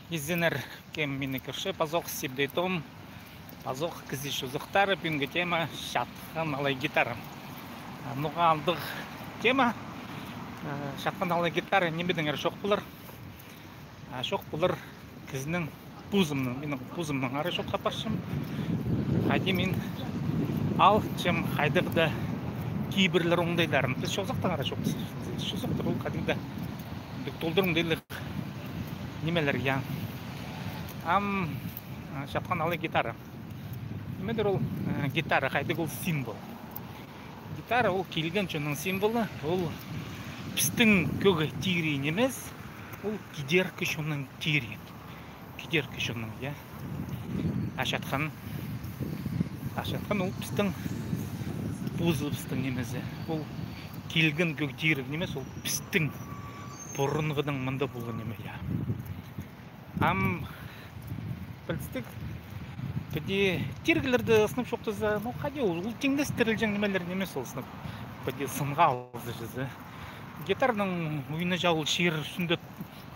Izlenir kem mini kirşe pazok sibdetom pazok kızı şuzuktar bingi tema şatkan alay gitar. Nuga aldık tema şatkan alay gitar немедеңер шоқ булар. Шоқ булар кызның пузымның менің пузымның ары шоққа паршым. Хadi мен ал чем хайдыгда кейбірлер оңдайларын біз шозақтан ара шоқ. Шозақтар ол кәдімгі толдырым дейлік немелер яң. Шатқан алы гитара. Немедер ол гитара хайдык ол символ. Гитара ол келген чөннің символы, ол пістің көгі тири немес, ол кедеркі шөннің тири. Кедеркі шөннің, я. Ашатқан ол пістің пузы пістің немесі. Ол келген көг тири немес, ол пістің бұрынғының мұнда болғы неме, я. Білістік, біде тергілерді сынып шоқтызы, қаде ол теңдес тірілжен немелер немес ол сынып. Біде сынға алды жүзі. Гитарның ойына жауыл шер үстінде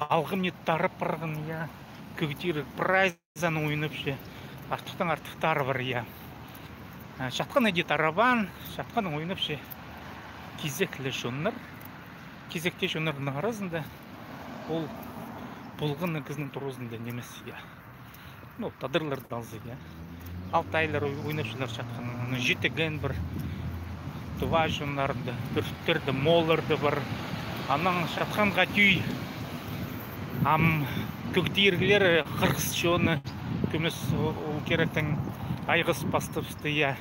алғым нет тарып барғын, я. Көгтері прайзаны ойынып ше. Артықтың артықтары бар, я. Шатқан әде тарабан, шатқаның ойынып ше. Кезеклі шонлар. Кезекте шонлардың арасында ол болғын кізінің тұрғызында немес, я. Тадырларды алзы, я. Алтайлар ойнапшылар шатқан. Жетеген бір туа жонларында, бүрттерді, моларды бар. Анан шатқанға түй. Көктергілер қырғыз жоны. Көмес ол керектің айғыз бастыпсты, я.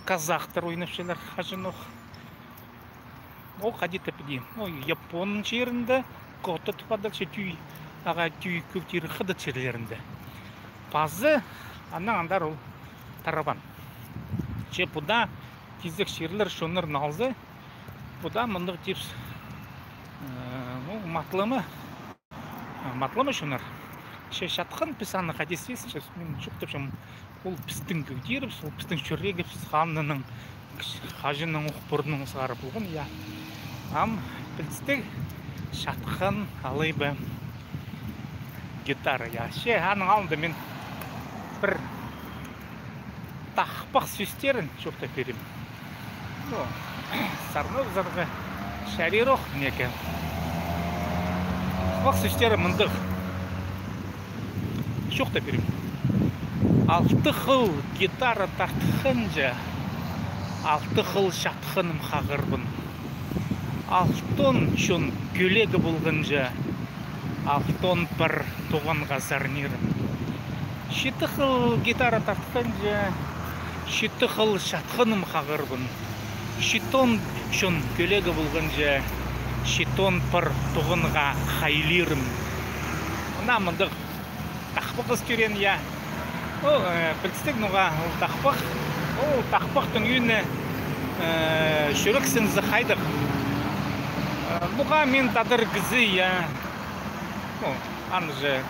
Казақтар ойнапшылар қажынық. Ол қадеті піде. Японның жерінде қоты тұпадықшы түй. Аға түй көктері қыды черлерінде. Пазы, андар ол тарабан. Че бұда кезек шерлер шонларын алзы. Бұда мұндық тепс матлымы шонлар. Че шатқан пісаны қадесесін, мен шоқтыпшым ол пістің көктері, ол пістің шөрегі қанының қажының ұқпырының ұсығары болған, я. Білістік шатқан алайбы гитара, я. Ше, аның алынды мен бір тақпақ сөстерін шоқта берем. Сарнық зарға шарироқ неке. Тақпақ сөстері мұндық шоқта берем. Алты қыл гитара тартықынжа, алты қыл шатқыным қағырбын. Алтон шон көлегі болғынжа, алтон бір тоғанға зарнерім. Шеті қыл гитара тартқанжа, шеті қыл шатқыным қағырбын. Шетон шон көлегі болғанжа, шетон бір тоғанға қайлерім. Мұна мұндық тақпық өскерен, я. Білістік нұға тақпық. Тақпықтың үйіне жүрексін зықайдық. Бұға мен тадыр кізі, я. Аны же,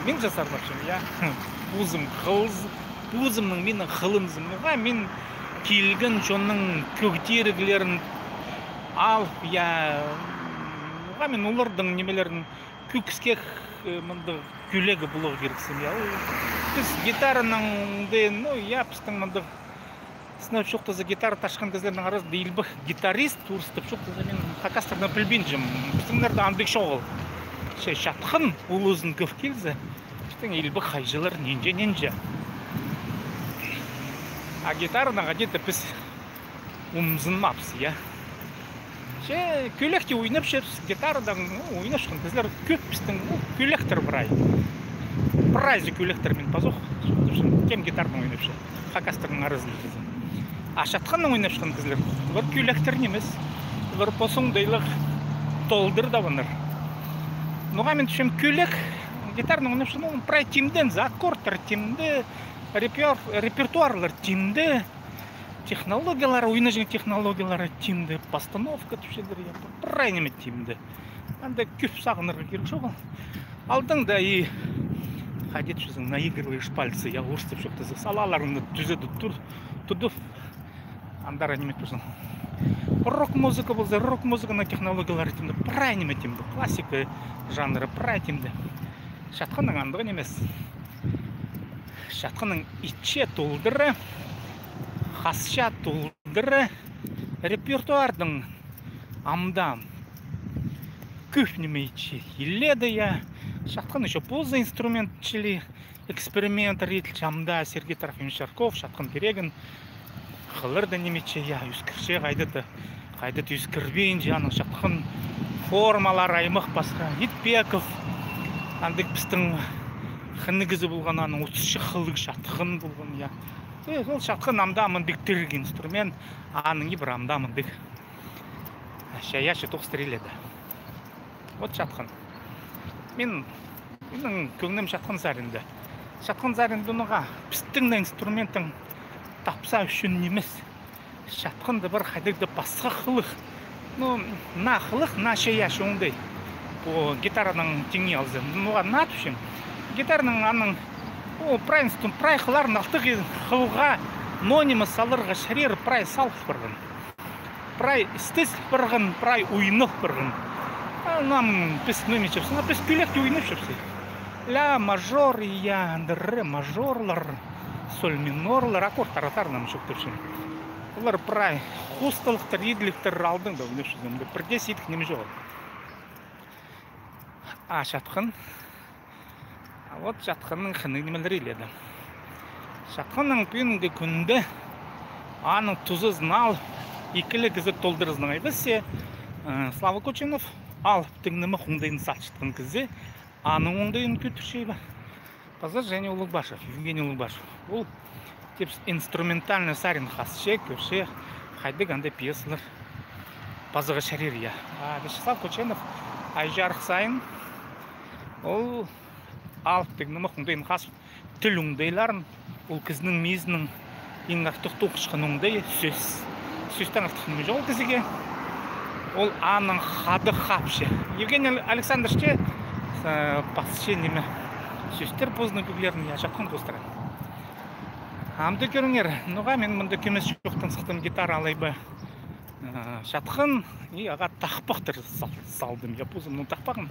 мен жасармақшым, я. Пузым қылыз, пузымның менің қылымзым. Бұға мен келген жонның көктерігілерін алып, я. Бұға мен олардың немелерін көкіске мұнды күлегі бұлығы керексім, я. Біз гитараның дейін, я пістің мұнды сынап шоқтызы гитара ташқан кездердің арасы дейілбі гитарист турстып шоқтызы мен хакастырдан білбен жым. Біздіңдерді андық шоғыл. Шатқын ол өзін көп келзі. Біздің елбі қайжылар ненже. А гитарадан ғадеті біз ұмзынмапсы, я. Көлекте ойнап шепсіз, гитарадан ойнап шыққан кездер көп біздің көлектір бірай. Прайзы көлектермен пазоқ. Кем гитардан ойнап шеп. Хакастырдың арызын кезі. Ашатқанның ойнап шыққан кездер. Бір көлектер немес. Бір посоңдайлық толдыр да бұныр. Нұға мен түшем көлек. Гитарның ойнап шыққан прай тимден, аккордтар тимді, репертуарлар тимді, технологиялар, ойна және технологиялары тимді, постановка түшедір, прай неме тимді. Анда көп сағынырға керек жоғыл. Алдың да и қадет жүзің наигрываешь пальцы, я ұрстып шоқтызы. Салаларыңды түзеді тұдып. Андара немет болсын. Рок-музыка болса, рок-музыканың технологиялары тимді. Прай неме тимді. Классика жанры прай тимді. Шатқанның андығын емес. Шатқанның итше тұлдыры, хасша тұлдыры, репертуардың амдам көп немейче еледі я. Шатқан еще поза инструментчили, эксперимент ритл амда Сергей Трофимович Шарков, шатқан керегін қылырды немейче я, үскірше қайды үскірбейін жаның шатқан формалар аймақ басқа. Итбеков, андық біздің қынығызы болған аның 30 қылық шатқын болған я. Ол шатқын амдамындық түрік инструмент, аныңы бір амдамындық. Шаяшы тоқстыреледі. Вот шатқын. Менің көңнім шатқын зарынды. Шатқын зарынды ұныға біздің инструментің тапса үшін немес. Шатқынды бір қайдырды басқа қылық. На қылық, на шаяшы оңдай. Гитараның теңе алзы. Оға на түшім. Гитараның аның прай қыларын ақтығы қылға нонимы салырға шарер прай салқы біргін. Прай істес біргін, прай уйнық біргін. Нам песными чепсы, пес күлекте уйнып чепсы. Ля мажор, я ре мажорлар, соль минорлар, аккордтар атарынан чөктөпшүн. Олар прай хусталыктар, идликтер алдың да уйнып чепсем. Бірде сейдік неме жоқ. Шатқын. Вот шатқынның қыны немелері еледі. Шатқынның бүгінгі күнді аның тұзы знал, екілі кізі толдырызның айбысы Слава Кочинов ал тыңнымы қоңдайын сатшытқын кізі аның оңдайын көтіршей ба. Пазар және Улугбашев, Евгений Улугбашев. Ол инструментальный сарин хасше, көрше, қайды қандай пьесалар пазығы шарер я. Слава Кочинов айжарық сайын ол алып тегнімі құңдайын қасып тіл ұңдайларын, ол кізінің мезінің ең ақтық тоқышқын ұңдай сөзтен ақтықын жоқ кізіге. Ол аның қады қапшы. Евгений Александровичке пасшы неме сөздер позны көглерін жатқан қостыры. Амды көріңер, ноға мен мұнда көмес жоқтан сықтым гитара алайбы жатқан, аға тақпақтыр салдым. Я позымның тақпағын.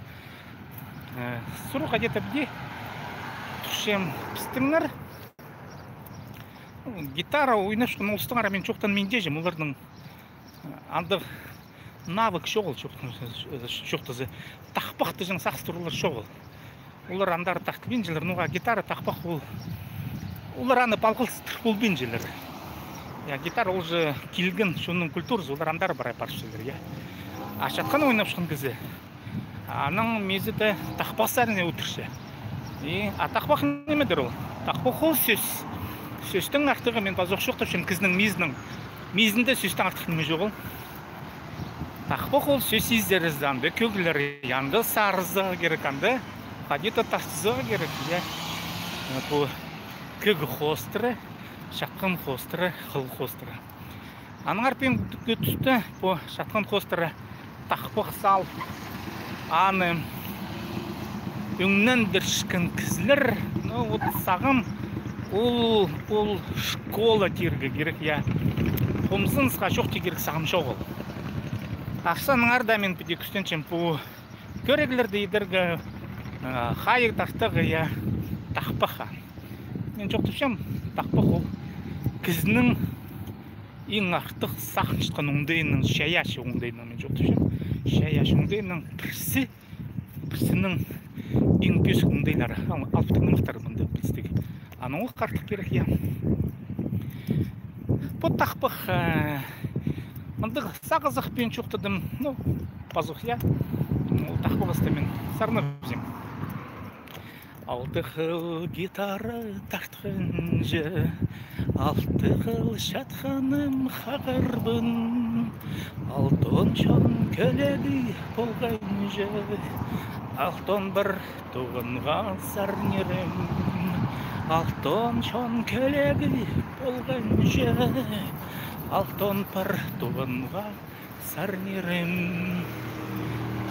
Сұруға где-то бде тұқшем пістіңлер. Гитара ойнашқын олыстыңара мен жоқтан менде жем. Олардың андық навык шоғыл жоқтызы. Тақпақты жың сақстырулар шоғыл. Олар андары тақты бен желер. Нұға гитара тақпақ ол. Олар аны балғылыстыр бұл бен желер. Гитара ол жы келген шоның культурызы. Олар андары барай паршылар. Ашатқан ойнапшын кізі. Аның мезіді тақпақсарыне өтірші. Тақпақ немедір ол? Тақпақ ол сөз. Сөздің ақтығы мен базоқ шоқтап шын кізінің мезінде сөздің ақтық неме жоқ ол. Тақпақ ол сөз ездері занды, көгілері янды, сарызы керек анды, қадеті тастызы керек. Бұл көгі қостыры, шатқан қостыры, қыл қостыры. Аның арпен көтісті бұл шатқан қостыры тақпақ сал. Аны өңнен діршкін кізлер, сағым ол школа тергі керек, қомзынсқа жоқты керек сағым шоғыл. Ақсаның ардамен піде күстенчен бұл көрегілерді едіргі қайық тақтығы тақпаға. Мен жоқтышам тақпақ ол кізінің ең ақтық сақыншытқан оңдайының шаяшы оңдайының мен жоқтышам. Шаяшы оңдайының бірсінің ең көсік оңдайлары. Алыптың мұқтары мұнда білістігі. Аның ол қартық керек, Бұл тақпық мұндық сағызық бен жоқтыдым. Пазық, Ол тақпық астамен сарынып өзім. Алты қыл гитара тартқын жы, алты қыл шатқаным қағырбын, алтын чон көлегі болған жы, алтын бір туғынға сарнерім, алтын чон көлегі болған жы, алтын бір туғынға сарнерім.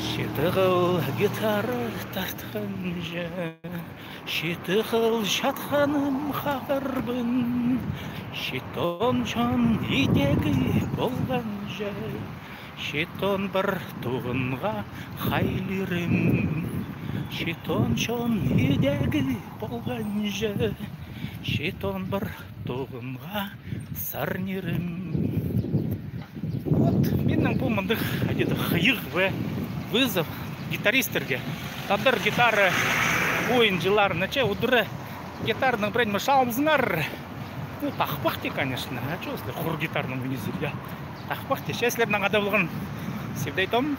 Шеті қыл гитара тартқан жы, шеті қыл шатқаным қағырбын, шетон жан етегі болған жы, шетон бір туғынға қайлерім, Шитон чон едегі болған же, шитон бір туғынға сарнерім. Вот, менің бұл мындық хыйық ве вызов гитаристерге. Тадыр гитара ойынчыларына че, удыры гитарның бірін мышалымызыңар. Ну, тақпақты, конечно. А что, если хур гитарның өнезір, я? Тақпақты, шәслердің ада болған севдейтом.